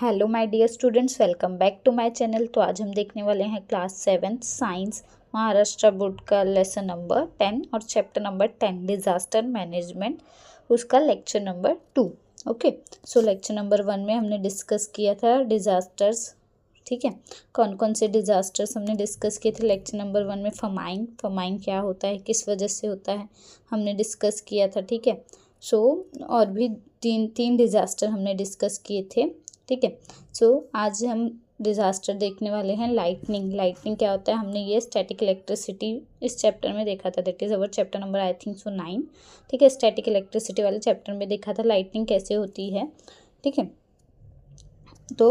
Hello my dear students, welcome back to my channel. तो आज हम देखने वाले हैं क्लास 7 साइंस महाराष्ट्र बोर्ड का लेसन नंबर 10 और चैप्टर नंबर 10 डिज़ास्टर मैनेजमेंट, उसका lecture number 2। Okay, so lecture number 1 में हमने डिस्कस किया था डिज़ास्टर्स। ठीक है, कौन कौन से डिज़ास्टर्स हमने डिस्कस किए थे। लेक्चर नंबर 1 में फमाइन क्या होता है, किस वजह से होता है, हमने डिस्कस किया था। ठीक है, सो और भी तीन डिज़ास्टर हमने डिस्कस किए थे। ठीक है, सो आज हम डिज़ास्टर देखने वाले हैं लाइटनिंग क्या होता है। हमने ये स्टैटिक इलेक्ट्रिसिटी इस चैप्टर में देखा था, that is our chapter number I think so 9। ठीक है, स्टैटिक इलेक्ट्रिसिटी वाले चैप्टर में देखा था लाइटनिंग कैसे होती है। ठीक है, तो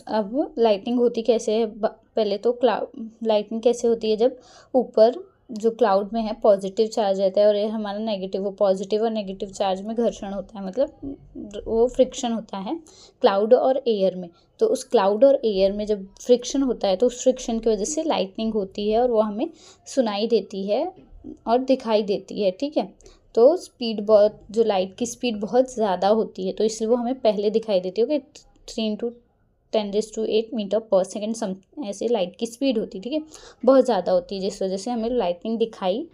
अब लाइटनिंग होती कैसे है। पहले तो लाइटनिंग कैसे होती है, जब ऊपर जो क्लाउड में है पॉजिटिव चार्ज रहता है और ये हमारा नेगेटिव, वो पॉजिटिव और नेगेटिव चार्ज में घर्षण होता है, मतलब वो फ्रिक्शन होता है क्लाउड और एयर में। तो उस क्लाउड और एयर में जब फ्रिक्शन होता है तो उस फ्रिक्शन की वजह से लाइटनिंग होती है और वो हमें सुनाई देती है और दिखाई देती है। ठीक है, तो स्पीड बहुत, जो लाइट की स्पीड बहुत ज़्यादा होती है तो इसलिए वो हमें पहले दिखाई देती है कि 3×10⁸ मीटर पर सेकेंड सम ऐसे लाइट की स्पीड होती है। ठीक है, बहुत ज़्यादा होती है जिस वजह से हमें लाइटनिंग दिखाई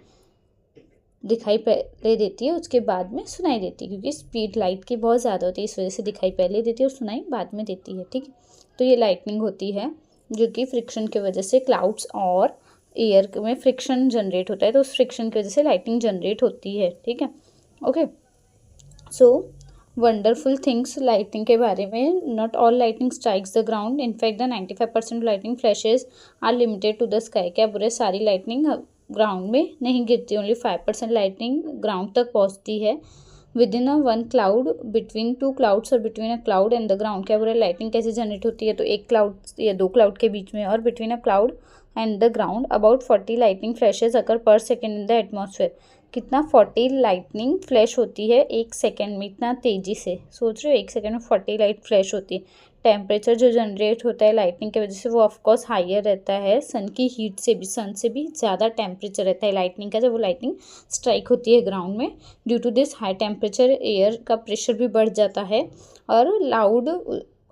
पहले देती है, उसके बाद में सुनाई देती है, क्योंकि स्पीड लाइट की बहुत ज़्यादा होती है, इस वजह से दिखाई पहले देती है और सुनाई बाद में देती है। ठीक है, तो ये लाइटनिंग होती है जो कि फ्रिक्शन की वजह से क्लाउड्स और एयर में फ्रिक्शन जनरेट होता है, तो उस फ्रिक्शन की वजह से लाइटनिंग जनरेट होती है। ठीक है, okay, so wonderful things lightning के बारे में। Not all lightning strikes the ground, in fact the 95% lightning flashes are limited to the sky. क्या बुरे, सारी लाइटनिंग ग्राउंड में नहीं गिरती, ओनली 5% लाइटनिंग ग्राउंड तक पहुंचती है। Within a one cloud, between two clouds और between a cloud and the ground. क्या बुरे, लाइटनिंग कैसे जनरेट होती है, तो एक क्लाउड या दो क्लाउड के बीच में और between a cloud and the ground about 40 lightning flashes occur per second in the atmosphere. कितना, 40 लाइटनिंग फ्लैश होती है एक सेकेंड में, इतना तेज़ी से। सोच रहे हो, एक सेकेंड में 40 लाइट फ्लैश होती है। टेम्परेचर जो जनरेट होता है लाइटनिंग की वजह से वो ऑफकोर्स हाइयर रहता है सन की हीट से भी, सन से भी ज़्यादा टेम्परेचर रहता है लाइटनिंग का जब वो लाइटनिंग स्ट्राइक होती है ग्राउंड में। Due to this high temperature air का प्रेशर भी बढ़ जाता है और लाउड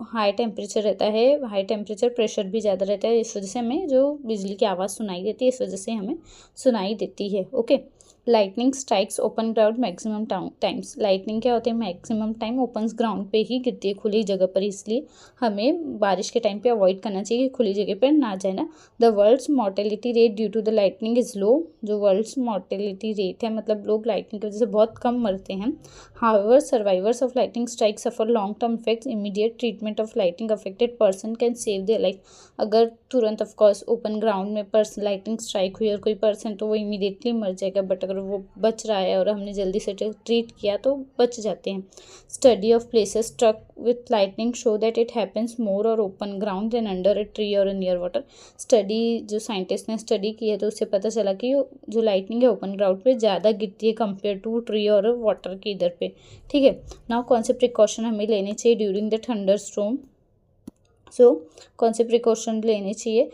हाई टेम्परेचर रहता है, हाई टेम्परेचर प्रेशर भी ज़्यादा रहता है, इस वजह से हमें जो बिजली की आवाज़ सुनाई देती है, इस वजह से हमें सुनाई देती है। Okay, lightning strikes open ground maximum times. Lightning क्या होती है, मैक्सिमम टाइम ओपन ग्राउंड पे ही गिरती है, खुली जगह पर, इसलिए हमें बारिश के टाइम पे अवॉइड करना चाहिए कि खुली जगह पर ना जाए ना। The world's mortality rate due to the lightning is low. जो वर्ल्ड्स मॉर्टेलिटी रेट है, मतलब लोग लाइटनिंग की वजह से बहुत कम मरते हैं। However survivors of lightning strike suffer long term effects, immediate treatment of lightning affected person can save their life. अगर तुरंत ऑफकोर्स ओपन ग्राउंड में पर्सन लाइटनिंग स्ट्राइक हुई और कोई पर्सन, तो वो इमीडिएटली मर जाएगा, बट अगर वो बच रहा है और हमने जल्दी से ट्रीट किया तो बच जाते हैं। Study of places struck with lightning show that it happens more और open ground than under a tree और नियर वाटर। स्टडी जो साइंटिस्ट ने स्टडी की है तो उससे पता चला कि जो लाइटनिंग है ओपन ग्राउंड पे ज़्यादा गिरती है कंपेयर टू ट्री और वाटर के इधर पे। ठीक है, नाउ कौन से प्रिकॉशन हमें लेने चाहिए during the thunder storm. So कौन से प्रिकॉशन लेने चाहिए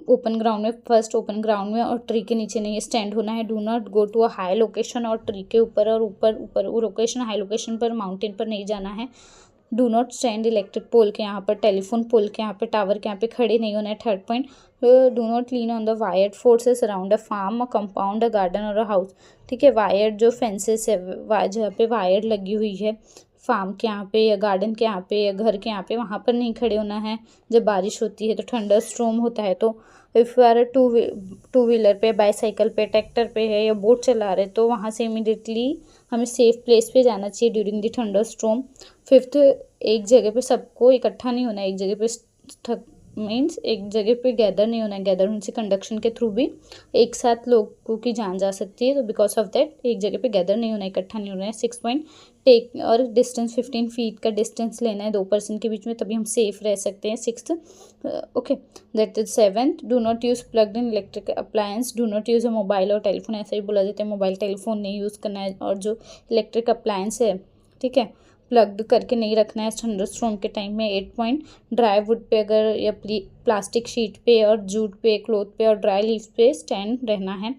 ओपन ग्राउंड में। फर्स्ट, ओपन ग्राउंड में और ट्री के नीचे नहीं स्टैंड होना है। Do not go to a high location, और ट्री के ऊपर और ऊपर वो लोकेशन हाई लोकेशन पर, माउंटेन पर नहीं जाना है। Do not stand electric pole के यहाँ पर, टेलीफोन पोल के यहाँ पे, टावर के यहाँ पे खड़े नहीं होना है। Third point, do not lean on the wired forces around a farm, a compound, a garden और अ हाउस। ठीक है, वायर्ड जो फेंसेस है, जहाँ पे वायर लगी हुई है फार्म के यहाँ पे या गार्डन के यहाँ पे या घर के यहाँ पे, वहाँ पर नहीं खड़े होना है जब बारिश होती है, तो थंडर स्टॉर्म होता है। तो if you are two wheeler पे, बाईसाइकिल पे, ट्रैक्टर पे है या बोट चला रहे, तो वहाँ से इमीडिएटली हमें सेफ प्लेस पे जाना चाहिए during the thunder storm. Fifth, एक जगह पे सबको इकट्ठा नहीं होना है, एक जगह पे मीन्स एक जगह पे गैदर नहीं होना है। गैदर होने से कंडक्शन के थ्रू भी एक साथ लोगों की जान जा सकती है, तो बिकॉज ऑफ दैट एक जगह पे गैदर नहीं होना है, इकट्ठा नहीं होना है। 6 पॉइंट, टेक और डिस्टेंस 15 फीट का डिस्टेंस लेना है 2 पर्सन के बीच में, तभी हम सेफ रह सकते हैं। 6th, okay, that is 7th, do not use plugged in electric appliance. Do not use a mobile और टेलीफोन, ऐसा ही बोला जाता है, मोबाइल टेलीफोन नहीं यूज़ करना है। और जो इलेक्ट्रिक अप्लायंस है, ठीक है, प्लग्ड करके नहीं रखना है थंडरस्टॉर्म के टाइम में। 8 पॉइंट, ड्राई वुड पे अगर या प्लास्टिक शीट पे और जूट पे, क्लोथ पे और ड्राई लीव्स पे स्टैंड रहना है।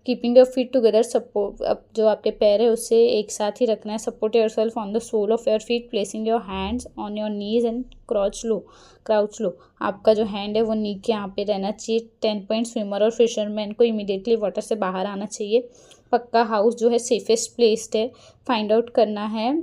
Keeping your feet together, support, अब जो आपके पैर है उससे एक साथ ही रखना है। Support yourself on the sole of your feet, placing your hands on your knees and crouch low. आपका जो हैंड है वो नी के यहाँ पे रहना चाहिए। 10 पॉइंट, स्विमर और फिशरमैन को इमीडिएटली वाटर से बाहर आना चाहिए। पक्का हाउस जो है सेफेस्ट प्लेस्ड है, फाइंड आउट करना है।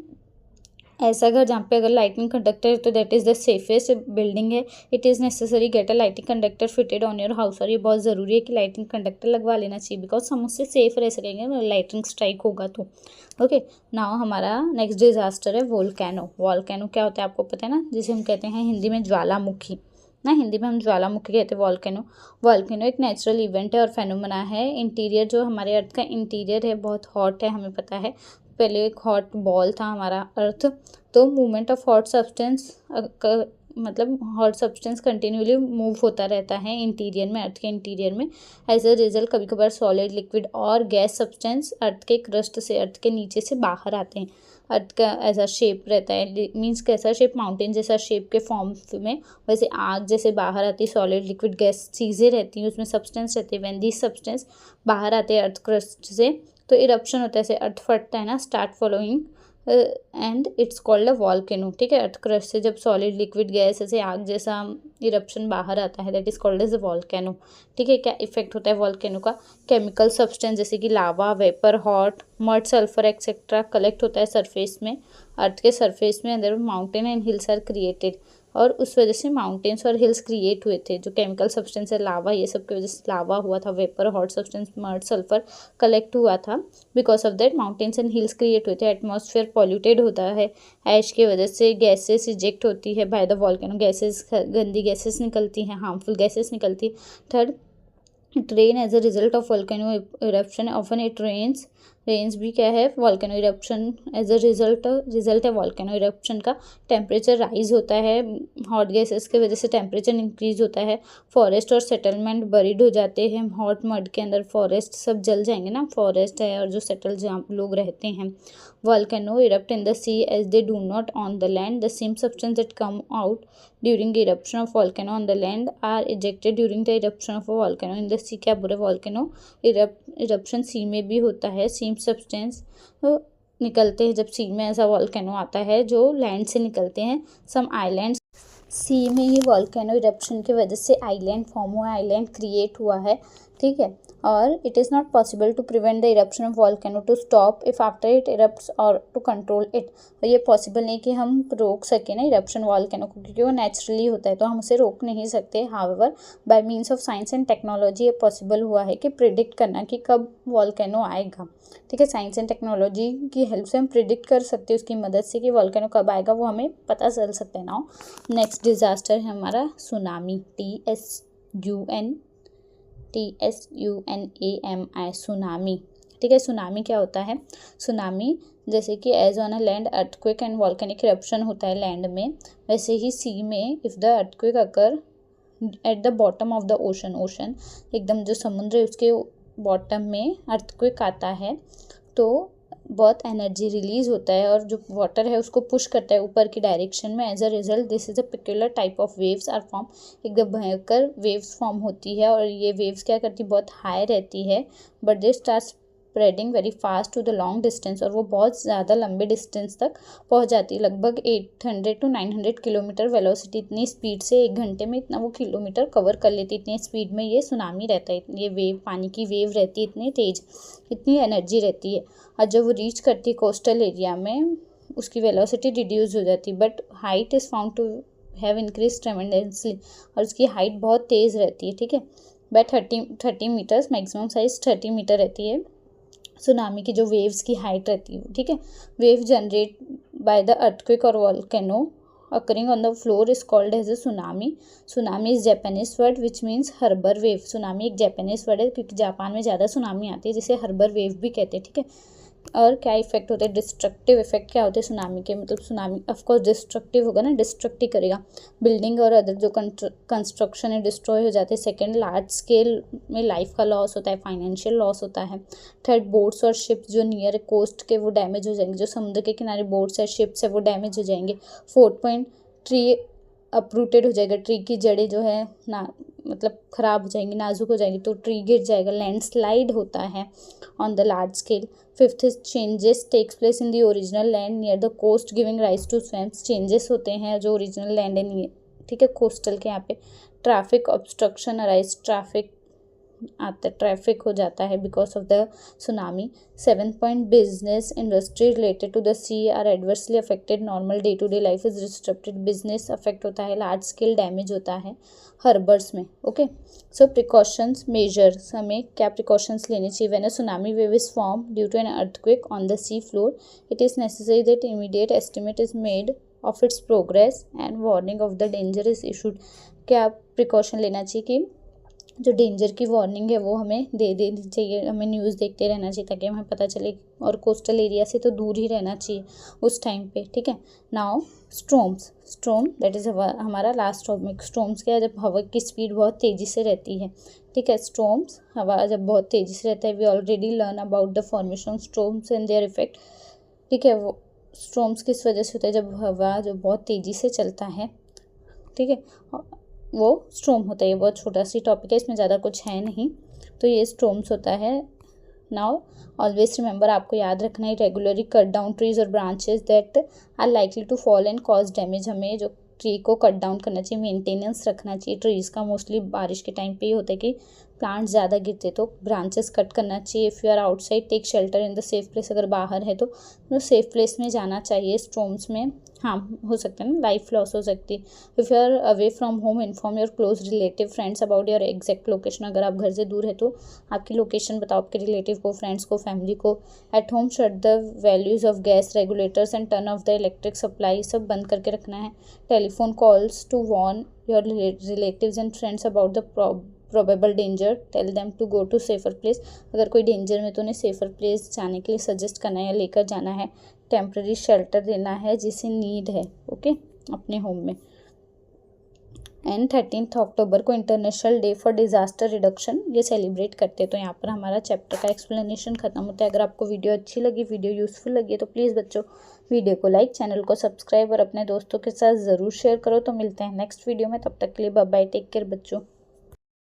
ऐसा घर जहाँ पे अगर लाइटिंग कंडक्टर है तो that is the safest building है। It is necessary get a lighting conductor fitted on your house, और ये बहुत ज़रूरी है कि लाइटिंग कंडक्टर लगवा लेना चाहिए, बिकॉज हम उससे सेफ रह सकेंगे लाइटिंग स्ट्राइक होगा तो। ओके, नाउ हमारा नेक्स्ट डिजास्टर है वोल्केनो। वोल्केनो क्या होता है आपको पता है ना, जिसे हम कहते हैं हिंदी में ज्वालामुखी ना, हिंदी में हम ज्वालामुखी कहते हैं वोल्केनो। वोल्केनो एक नेचुरल इवेंट है और फेनोमेना है। इंटीरियर जो हमारे अर्थ का इंटीरियर है बहुत हॉट है, हमें पता है। पहले एक हॉट बॉल था हमारा अर्थ, तो मूवमेंट ऑफ हॉट सब्सटेंस मतलब हॉट सब्सटेंस कंटिन्यूली मूव होता रहता है इंटीरियर में, अर्थ के इंटीरियर में। एज अ रिजल्ट कभी कभार सॉलिड, लिक्विड और गैस सब्सटेंस अर्थ के क्रस्ट से, अर्थ के नीचे से बाहर आते हैं। अर्थ का ऐसा शेप रहता है, मीन्स कैसा शेप, माउंटेन जैसा शेप के फॉर्म में। वैसे आग जैसे बाहर आती है, सॉलिड, लिक्विड, गैस चीज़ें रहती हैं, उसमें सब्सटेंस रहते हैं। व्हेन दिस सब्सटेंस बाहर आते हैं अर्थ क्रस्ट से तो इरप्शन होता है, ऐसे अर्थ फटता है ना, start following and it's called a volcano. ठीक है, अर्थ क्रस्ट से जब सॉलिड, लिक्विड, गैस ऐसे आग जैसा इरप्शन बाहर आता है that is called as a volcano. ठीक है, क्या इफेक्ट होता है वॉल्केनो का? केमिकल सब्सटेंस जैसे कि lava, vapour, hot, mud, sulphur etcetera collect होता है सरफेस में, अर्थ के सरफेस में। अंदर mountain and hills are created, और उस वजह से माउंटेन्स और हिल्स क्रिएट हुए थे। जो केमिकल सब्सटेंस है, लावा, ये सब की वजह से लावा हुआ था, vapour, hot substance, mud, sulphur collect हुआ था। Because of that mountains and hills create हुए थे। एटमॉस्फेयर पॉल्यूटेड होता है ऐश की वजह से, गैसेस इजेक्ट होती है बाय द वॉल्केनो, गैसेस, गंदी गैसेस निकलती हैं, हार्मफुल गैसेस निकलती है। Third, it rain as a result of volcano eruption, often it rains भी क्या है, volcano eruption as a result है वॉल्केनो इरप्शन का। टेम्परेचर राइज होता है, हॉट गैसेस की वजह से टेम्परेचर इंक्रीज होता है। फॉरेस्ट और सेटलमेंट बरीड हो जाते हैं हॉट मड के अंदर, फॉरेस्ट सब जल जाएंगे ना, फॉरेस्ट है और जो सेटल जहाँ लोग रहते हैं। Volcano erupt in the sea as they do not on the land, the same substance that come out during eruption of volcano on the land are ejected during the eruption of volcano in the sea. क्या बुरे volcano eruption सी में भी होता है, same substance निकलते हैं जब सी में ऐसा वॉल्केनो आता है जो लैंड से निकलते हैं। सम आइलैंड्स, सी में ही वॉल्केनो इरप्शन की वजह से आइलैंड फॉर्म हुआ, आइलैंड क्रिएट हुआ है। ठीक है, और it is not possible to prevent the eruption of volcano to stop if after it erupts और टू कंट्रोल इट। और ये पॉसिबल नहीं कि हम रोक सकें ना इरप्शन वॉल्केनो को, क्योंकि वो नेचुरली होता है तो हम उसे रोक नहीं सकते। However bye means of science and technology ये पॉसिबल हुआ है कि प्रिडिक्ट करना कि कब वॉल्केनो आएगा। ठीक है, साइंस एंड टेक्नोलॉजी की हेल्प से हम प्रिडिक्ट कर सकते हैं, उसकी मदद से कि वॉल्केनो कब आएगा वो हमें पता चल सकता है। नाउ नेक्स्ट डिजास्टर है हमारा सुनामी, TSUNAMI, सुनामी। ठीक है, सुनामी क्या होता है? सुनामी जैसे कि as on a land earthquake and volcanic eruption होता है लैंड में, वैसे ही सी में if the earthquake occur at the bottom of the ocean, एकदम जो समुद्र है उसके बॉटम में अर्थक्वेक आता है तो बहुत एनर्जी रिलीज होता है और जो वाटर है उसको पुश करता है ऊपर की डायरेक्शन में। As a result this is a peculiar type of waves are form, एकदम भयंकर वेव्स फॉर्म होती है। और ये वेव्स क्या करती है, बहुत हाई रहती है, but they start spreading very fast to the long distance, और वो बहुत ज़्यादा लंबे डिस्टेंस तक पहुंच जाती है, लगभग 800 to 900 किलोमीटर वेलोसिटी, इतनी स्पीड से 1 घंटे में इतना वो किलोमीटर कवर कर लेती है, इतनी स्पीड में ये सुनामी रहता है, ये वेव, पानी की वेव रहती है इतनी तेज, इतनी एनर्जी रहती है। और जब वो रीच करती है कोस्टल एरिया में उसकी वेलोसिटी रिड्यूस हो जाती है, but height is found to have increase tremendously, और उसकी हाइट बहुत तेज़ रहती है। ठीक है, by 30 meters, maximum size 30 meter रहती है सुनामी की जो वेव्स की हाइट रहती है। ठीक है, wave generate by the earthquake और volcano occurring on the floor is called as a tsunami. Tsunami is Japanese word which means harbor wave. Tsunami एक जापानीज वर्ड है क्योंकि जापान में ज़्यादा सुनामी आती है जिसे हर्बर वेव भी कहते हैं। ठीक है, और क्या इफेक्ट होते हैं, डिस्ट्रक्टिव इफेक्ट क्या होते हैं सुनामी के, मतलब सुनामी ऑफकोर्स डिस्ट्रक्टिव होगा ना, डिस्ट्रक्ट ही करेगा, बिल्डिंग और अदर जो कंस्ट्रक्शन है डिस्ट्रॉय हो जाते हैं। सेकंड, लार्ज स्केल में लाइफ का लॉस होता है, फाइनेंशियल लॉस होता है। थर्ड, बोट्स और शिप्स जो नियर कोस्ट के वो डैमेज हो जाएंगे, जो समुद्र के किनारे बोट्स है शिप्स है वो डैमेज हो जाएंगे। फोर्थ पॉइंट, ट्री अपरूटेड हो जाएगा, ट्री की जड़ें जो है ना मतलब ख़राब हो जाएंगी, नाजुक हो जाएंगी, तो ट्री गिर जाएगा। लैंडस्लाइड होता है on the large scale. Fifth is changes takes place in the original land near the coast giving rise to swamps, changes होते हैं जो ओरिजिनल लैंड है ठीक है कोस्टल के यहाँ पे। ट्रैफिक ऑब्स्ट्रक्शन अराइज, ट्रैफिक आता ट्रैफिक हो जाता है because of the tsunami. 7th point, business industry related to the sea are adversely affected, normal day to day life is disturbed, business affect होता है, लार्ज स्केल डैमेज होता है हर्बर्स में। Okay, सो precautions measures, हमें क्या प्रिकॉशंस लेने चाहिए when a tsunami wave is form due to an earthquake on the sea floor, it is necessary that immediate estimate is made of its progress and warning of the danger is issued. क्या precaution लेना चाहिए कि जो danger की warning है वो हमें दे देनी चाहिए, हमें न्यूज़ देखते रहना चाहिए ताकि हमें पता चले, और कोस्टल एरिया से तो दूर ही रहना चाहिए उस टाइम पे, ठीक है। नाउ स्ट्रोम दैट इज़ हमारा लास्ट टॉपिक। स्ट्रोम्स क्या है, जब हवा की स्पीड बहुत तेज़ी से रहती है, ठीक है। स्ट्रोम्स, हवा जब बहुत तेज़ी से रहता है, we already learn about the formation of storms and their effect, ठीक है। वो स्ट्रोम्स किस वजह से होता है, जब हवा जो बहुत तेज़ी से चलता है, ठीक है, वो स्ट्रोम होता है। ये बहुत छोटा सी टॉपिक है, इसमें ज़्यादा कुछ है नहीं, तो ये स्ट्रोम्स होता है। नाउ ऑलवेज रिमेंबर, आपको याद रखना है, रेगुलरली कट डाउन ट्रीज और branches that are likely to fall and cause damage, हमें जो ट्री को कट डाउन करना चाहिए, मेंटेनेंस रखना चाहिए ट्रीज़ का। मोस्टली बारिश के टाइम पे ही होता है कि प्लांट्स ज़्यादा गिरते तो ब्रांचेस कट करना चाहिए। If you are outside take shelter in the safe place, अगर बाहर है तो सेफ प्लेस में जाना चाहिए। स्ट्रोम्स में हार्म हो सकता है ना, लाइफ लॉस हो सकती है। If you are away from home inform your close relative friends about your exact location, अगर आप घर से दूर है तो आपकी लोकेशन बताओ आपके रिलेटिव को, फ्रेंड्स को, फैमिली को। At home shut the values of gas regulators and turn off the electric supply, सब बंद करके रखना है। Telephone calls to warn your relatives and friends about the probable danger, tell them to go to safer place, अगर कोई danger में तो उन्हें सेफर प्लेस जाने के लिए सजेस्ट करना है या लेकर जाना है। टेम्प्रेरी शेल्टर देना है जिसे नीड है, ओके, अपने होम में। एंड 13 अक्टूबर को international day for disaster reduction ये सेलिब्रेट करते हैं। तो यहाँ पर हमारा चैप्टर का एक्सप्लेनेशन खत्म होता है। अगर आपको वीडियो अच्छी लगी, वीडियो यूज़फुल लगी है तो प्लीज़ बच्चों वीडियो को लाइक, चैनल को सब्सक्राइब और अपने दोस्तों के साथ ज़रूर शेयर करो। तो मिलते हैं नेक्स्ट वीडियो में, तब तक के लिए बाय बाय, टेक केयर बच्चों।